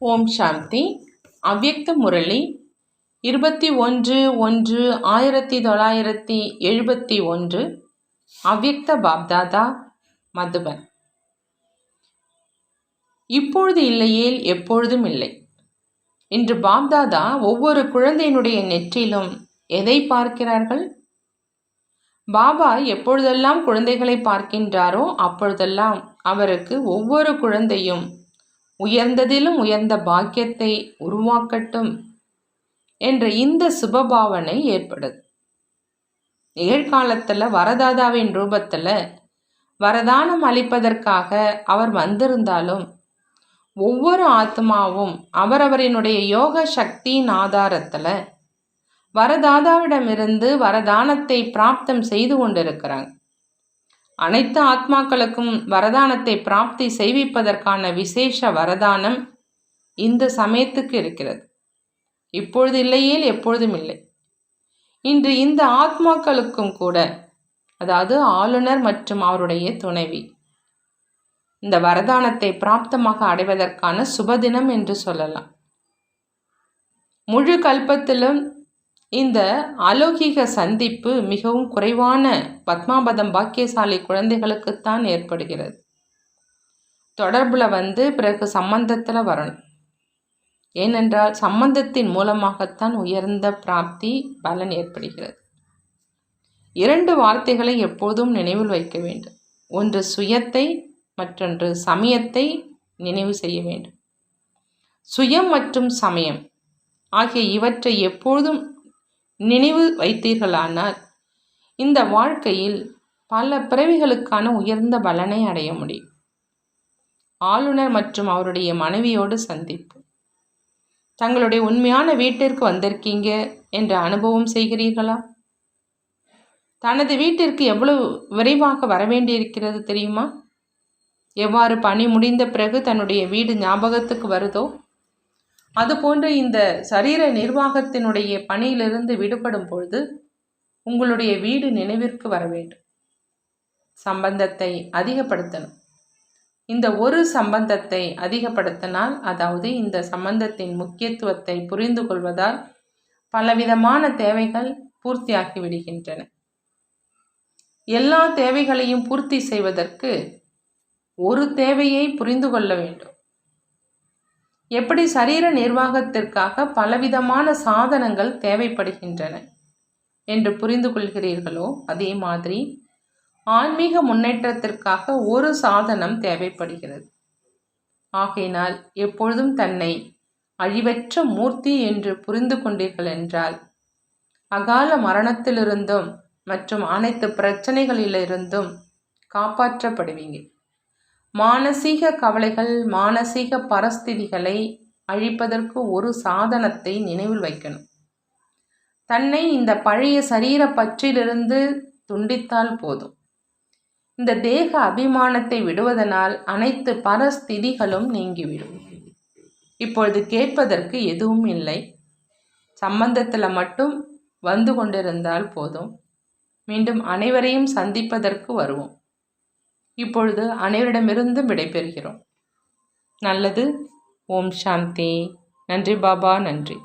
ஓம் சாந்தி. அவ்யக்த முரளி 21/1/1971. அவ்யக்த பாப்தாதா, மதுபன். இப்பொழுது இல்லையேல் எப்பொழுதும் இல்லை. இன்று பாப்தாதா ஒவ்வொரு குழந்தையினுடைய நெற்றிலும் எதை பார்க்கிறார்கள்? பாபா எப்பொழுதெல்லாம் குழந்தைகளை பார்க்கின்றாரோ அப்பொழுதெல்லாம் அவருக்கு ஒவ்வொரு குழந்தையும் உயர்ந்ததிலும் உயர்ந்த பாக்கியத்தை உருவாக்கட்டும் என்ற இந்த சுபபாவனை ஏற்படுது. நிகழ்காலத்தில் வரதாதாவின் ரூபத்தில் வரதானம் அளிப்பதற்காக அவர் வந்திருந்தாலும் ஒவ்வொரு ஆத்மாவும் அவரவரினுடைய யோக சக்தியின் ஆதாரத்தில் வரதாதாவிடமிருந்து வரதானத்தை பிராப்தம் செய்து கொண்டிருக்கிறாங்க. அனைத்து ஆத்மாக்களுக்கும் வரதானத்தை பிராப்தி செய்விப்பதற்கான விசேஷ வரதானம் இந்த சமயத்துக்கு இருக்கிறது. இப்பொழுது இல்லையேல் எப்பொழுதும் இல்லை. இன்று இந்த ஆத்மாக்களுக்கும் கூட, அதாவது ஆளுநர் மற்றும் அவருடைய துணைவி, இந்த வரதானத்தை பிராப்தமாக அடைவதற்கான சுபதினம் என்று சொல்லலாம். முழு கல்பத்திலும் இந்த அலௌகிக சந்திப்பு மிகவும் குறைவான பத்மாபதம் பாக்கியசாலி குழந்தைகளுக்குத்தான் ஏற்படுகிறது. தொடர்புல பிறகு சம்பந்தத்தில் வரணும். ஏனென்றால் சம்பந்தத்தின் மூலமாகத்தான் உயர்ந்த பிராப்தி பலன் ஏற்படுகிறது. 2 வார்த்தைகளை எப்போதும் நினைவில் வைக்க வேண்டும். ஒன்று சுயத்தை, மற்றொன்று சமயத்தை நினைவு செய்ய வேண்டும். சுயம் மற்றும் சமயம் ஆகிய இவற்றை எப்பொழுதும் நினைவு வைத்தீர்களானால் இந்த வாழ்க்கையில் பல பிறவிகளுக்கான உயர்ந்த பலனை அடைய முடியும். ஆளுநர் மற்றும் அவருடைய மனைவியோடு சந்திப்பு. தங்களுடைய உண்மையான வீட்டிற்கு வந்திருக்கீங்க என்ற அனுபவம் செய்கிறீர்களா? தனது வீட்டிற்கு எவ்வளவு விரைவாக வரவேண்டியிருக்கிறது தெரியுமா? எவ்வாறு பணி முடிந்த பிறகு தன்னுடைய வீடு ஞாபகத்துக்கு வருதோ அதுபோன்று இந்த சரீர நிர்வாகத்தினுடைய பணியிலிருந்து விடுபடும் பொழுது உங்களுடைய வீடு நினைவிற்கு வர வேண்டும். சம்பந்தத்தை அதிகப்படுத்தணும். இந்த ஒரு சம்பந்தத்தை அதிகப்படுத்தினால், அதாவது இந்த சம்பந்தத்தின் முக்கியத்துவத்தை புரிந்து கொள்வதால் பலவிதமான தேவைகள் பூர்த்தியாகி விடுகின்றன. எல்லா தேவைகளையும் பூர்த்தி செய்வதற்கு ஒரு தேவையை புரிந்து கொள்ள வேண்டும். எப்படி சரீர நிர்வாகத்திற்காக பலவிதமான சாதனங்கள் தேவைப்படுகின்றன என்று புரிந்து கொள்கிறீர்களோ அதே மாதிரி ஆன்மீக முன்னேற்றத்திற்காக ஒரு சாதனம் தேவைப்படுகிறது. ஆகையினால் எப்பொழுதும் தன்னை அழிவற்ற மூர்த்தி என்று புரிந்து கொண்டீர்கள் என்றால் அகால மரணத்திலிருந்தும் மற்றும் அனைத்து பிரச்சனைகளிலிருந்தும் காப்பாற்றப்படுவீங்க. மானசீக கவலைகள், மானசீக பரஸ்திதிகளை அழிப்பதற்கு ஒரு சாதனத்தை நினைவில் வைக்கணும். தன்னை இந்த பழைய சரீர பற்றிலிருந்து துண்டித்தால் போதும். இந்த தேக அபிமானத்தை விடுவதனால் அனைத்து பரஸ்திதிகளும் நீங்கிவிடும். இப்பொழுது கேட்பதற்கு எதுவும் இல்லை. சம்பந்தத்தில் மட்டும் வந்து கொண்டிருந்தால் போதும். மீண்டும் அனைவரையும் சந்திப்பதற்கு வருவோம். இப்பொழுது அனைவரிடமிருந்தும் விடைபெறுகிறோம். நல்லது. ஓம் சாந்தி. நன்றி பாபா, நன்றி.